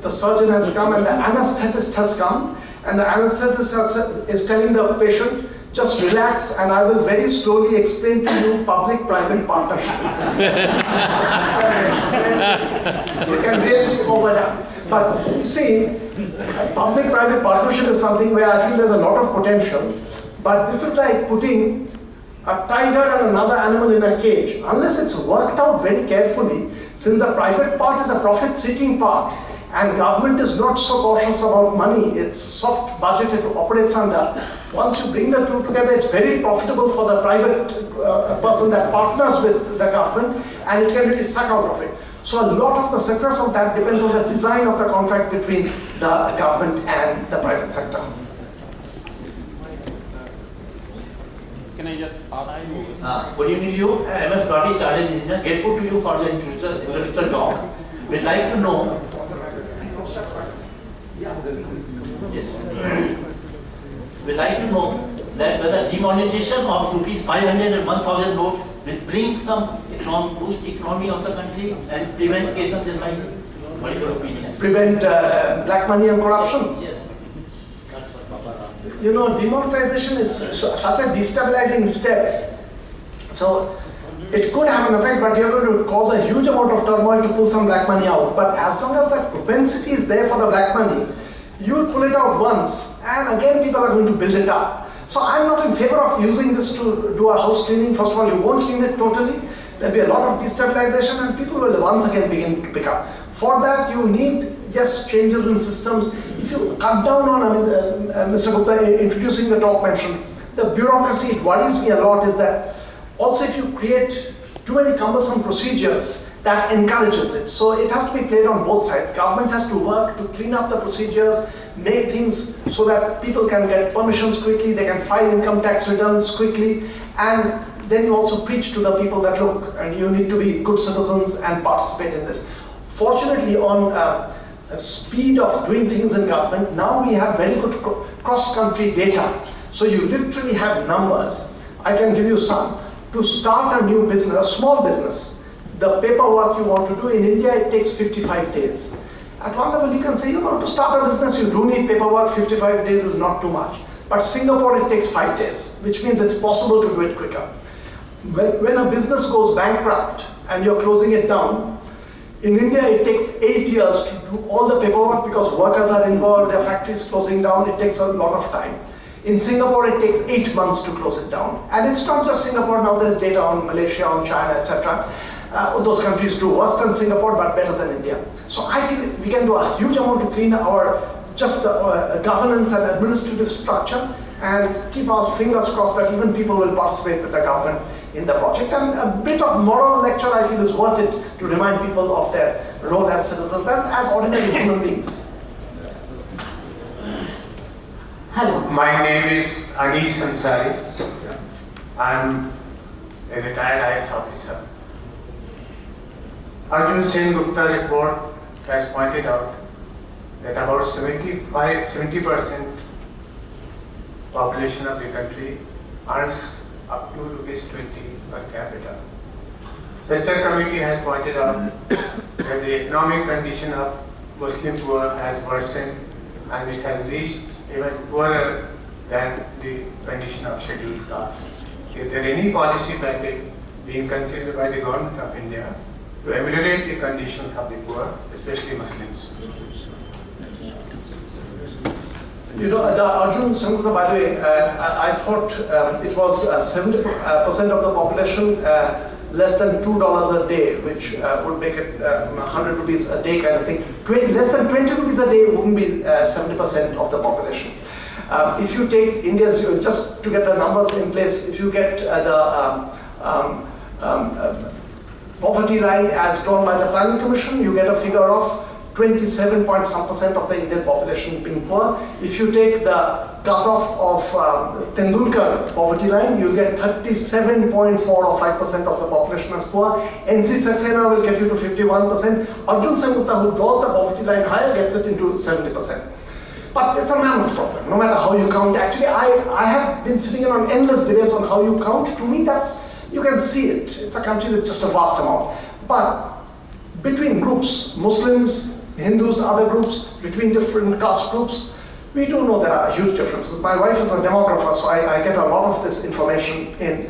the surgeon has come and the anesthetist has come, and the anesthetist is telling the patient, just relax and I will very slowly explain to you public-private partnership. You can really go over that. But you see, public-private partnership is something where I feel there's a lot of potential, but this is like putting a tiger and another animal in a cage. Unless it's worked out very carefully, since the private part is a profit-seeking part, and government is not so cautious about money, it's soft budget it operates under. Once you bring the two together, it's very profitable for the private person that partners with the government, and it can really suck out of it. So a lot of the success of that depends on the design of the contract between the government and the private sector. Can I just ask you? Good evening to you. MS Bharti, Chartered Engineer. Grateful to you for the introduction talk. We'd like to know. Yes. We'd like to know that whether demonetization of rupees 500 and 1,000 note will bring some boost economy of the country and prevent Ketan Desai. What is your opinion? Prevent black money and corruption? Yes. You know, demonetization is such a destabilizing step. So it could have an effect, but you're going to cause a huge amount of turmoil to pull some black money out. But as long as that propensity is there for the black money, you'll pull it out once, and again people are going to build it up. So I'm not in favor of using this to do a house cleaning. First of all, you won't clean it totally. There'll be a lot of destabilization, and people will once again begin to pick up. For that, you need, yes, changes in systems. If you cut down on, Mr. Gupta introducing the talk mentioned, the bureaucracy, it worries me a lot is that also if you create too many cumbersome procedures, that encourages it. So it has to be played on both sides. Government has to work to clean up the procedures, make things so that people can get permissions quickly, they can file income tax returns quickly, and then you also preach to the people that look, and you need to be good citizens and participate in this. Fortunately, on speed of doing things in government, now we have very good cross-country data. So you literally have numbers. I can give you some. To start a new business, a small business, the paperwork you want to do in India, it takes 55 days. At one level, you can say, you know, to start a business, you do need paperwork. 55 days is not too much. But Singapore, it takes 5 days, which means it's possible to do it quicker. When a business goes bankrupt and you're closing it down, in India, it takes 8 years to do all the paperwork because workers are involved, their factory is closing down, it takes a lot of time. In Singapore, it takes 8 months to close it down. And it's not just Singapore, now there is data on Malaysia, on China, etc. Those countries do worse than Singapore, but better than India. So I feel we can do a huge amount to clean our governance and administrative structure, and keep our fingers crossed that even people will participate with the government in the project. And a bit of moral lecture I feel is worth it to remind people of their role as citizens and as ordinary human beings. Hello. My name is Anish Ansari. I'm a retired IS officer. Arjun Sen Gupta report has pointed out that about 70% population of the country earns up to rupees 20 per capita. Such a committee has pointed out that the economic condition of Muslim poor has worsened and it has reached even poorer than the condition of scheduled caste. Is there any policy package being considered by the government of India to ameliorate the conditions of the poor, especially Muslims? You know, the Arjun Sangupta, by the way, I thought it was 70% of the population less than $2 a day, which would make it 100 rupees a day kind of thing. Less than 20 rupees a day wouldn't be 70% of the population. If you take India's, just to get the numbers in place, if you get the poverty line as drawn by the Planning Commission, you get a figure of 27 point some % of the Indian population being poor. If you take the cutoff of Tendulkar poverty line, you'll get 37.4 or 5% of the population as poor. NC Saxena will get you to 51%. Arjun Sangupta, who draws the poverty line higher, gets it into 70%. But it's a mammoth problem, no matter how you count. Actually, I have been sitting in on endless debates on how you count. To me, you can see it. It's a country with just a vast amount. But between groups, Muslims, Hindus, other groups, between different caste groups. We do know there are huge differences. My wife is a demographer, so I get a lot of this information in.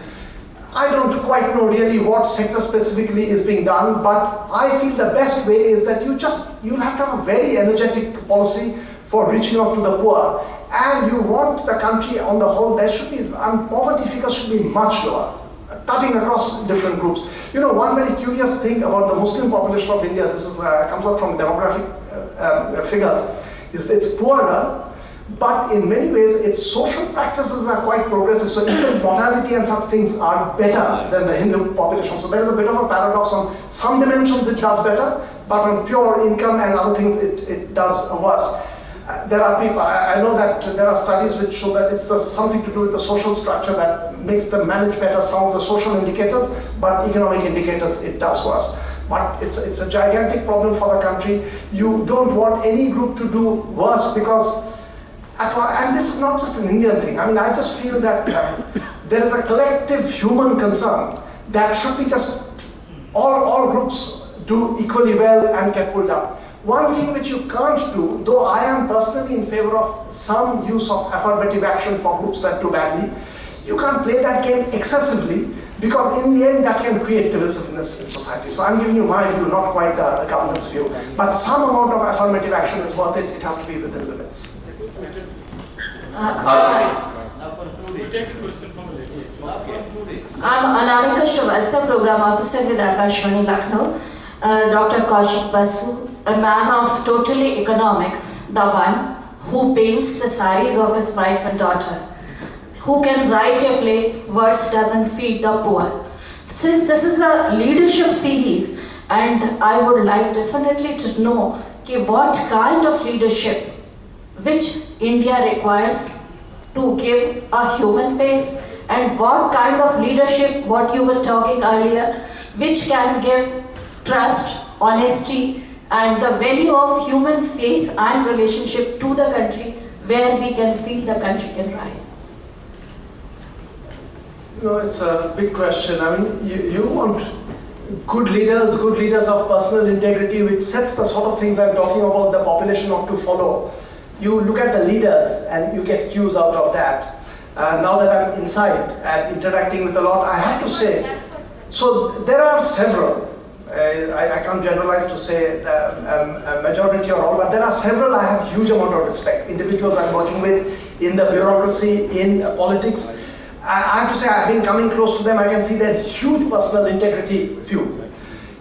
I don't quite know really what sector specifically is being done, but I feel the best way is that you'll have to have a very energetic policy for reaching out to the poor. And you want the country on the whole, there should be, poverty figures should be much lower, cutting across different groups. You know, one very curious thing about the Muslim population of India, this is, comes out from demographic figures, is that it's poorer, but in many ways its social practices are quite progressive. So even mortality and such things are better than the Hindu population. So there is a bit of a paradox. On some dimensions it does better, but on pure income and other things it does worse. There are people, I know that there are studies which show that it's something to do with the social structure that makes them manage better some of the social indicators, but economic indicators it does worse. But it's a gigantic problem for the country. You don't want any group to do worse because, and this is not just an Indian thing. I mean, I just feel that there is a collective human concern that should be just all groups do equally well and get pulled up. One thing which you can't do, though I am personally in favor of some use of affirmative action for groups that do badly, you can't play that game excessively because in the end that can create divisiveness in society. So I'm giving you my view, not quite the government's view. But some amount of affirmative action is worth it. It has to be within limits. I'm Anamika Shrivastava, Program Officer with Akashvani Lucknow. Dr. Kaushik Basu, a man of totally economics, the one who paints the saris of his wife and daughter, who can write a play, words doesn't feed the poor. Since this is a leadership series, and I would like definitely to know what kind of leadership which India requires to give a human face, and what kind of leadership, what you were talking earlier, which can give trust, honesty, and the value of human face and relationship to the country, where we can feel the country can rise. You know, it's a big question. I mean, you want good leaders of personal integrity, which sets the sort of things I'm talking about the population ought to follow. You look at the leaders and you get cues out of that. Now that I'm inside and interacting with a lot, I have to say, so there are several. I can't generalize to say a majority or all, but there are several I have huge amount of respect. Individuals I'm working with in the bureaucracy, in politics. I have to say I've been coming close to them. I can see their huge personal integrity view.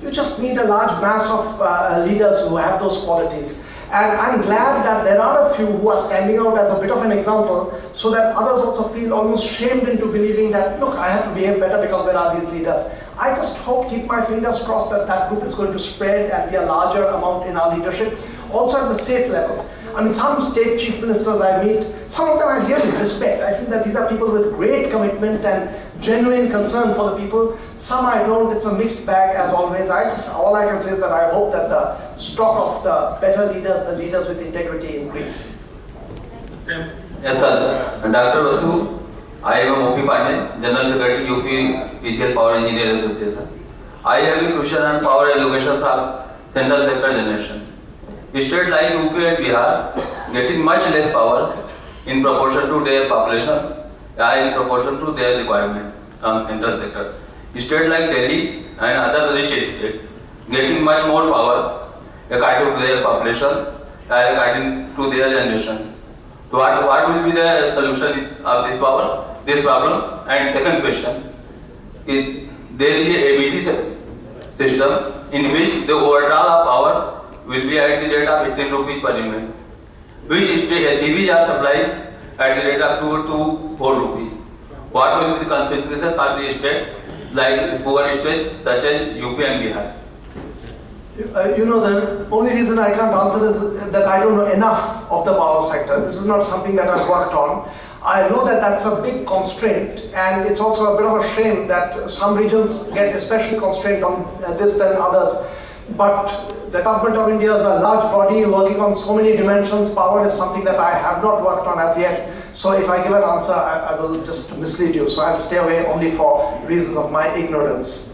You just need a large mass of leaders who have those qualities. And I'm glad that there are a few who are standing out as a bit of an example so that others also feel almost shamed into believing that, look, I have to behave better because there are these leaders. I just hope, keep my fingers crossed that that group is going to spread and be a larger amount in our leadership. Also at the state levels. I mean, some state chief ministers I meet, some of them I really respect. I feel that these are people with great commitment and genuine concern for the people. Some I don't, it's a mixed bag as always. All I can say is that I hope that the stock of the better leaders, the leaders with integrity increase. Yes, sir. Dr. Basu, I am O.P. Pandey, General Secretary, UP PCL Power Engineer Association. I have a question on power allocation from central sector generation. States like UP and Bihar getting much less power in proportion to their population, in proportion to their requirement from central sector. States like Delhi and other rich states getting much more power according to their population, according to their generation. So what will be the solution of this problem? And second question is, there is a ABT system in which the overall of power will be at the rate of 15 rupees per unit, which SCBs are supplied at the rate of 2 to 4 rupees. What will be the consequences for the state, like poor states such as UP and Bihar? You know, the only reason I can't answer is that I don't know enough of the power sector. This is not something that I've worked on. I know that that's a big constraint, and it's also a bit of a shame that some regions get especially constrained on this than others. But the government of India is a large body working on so many dimensions. Power is something that I have not worked on as yet. So if I give an answer, I will just mislead you. So I'll stay away only for reasons of my ignorance.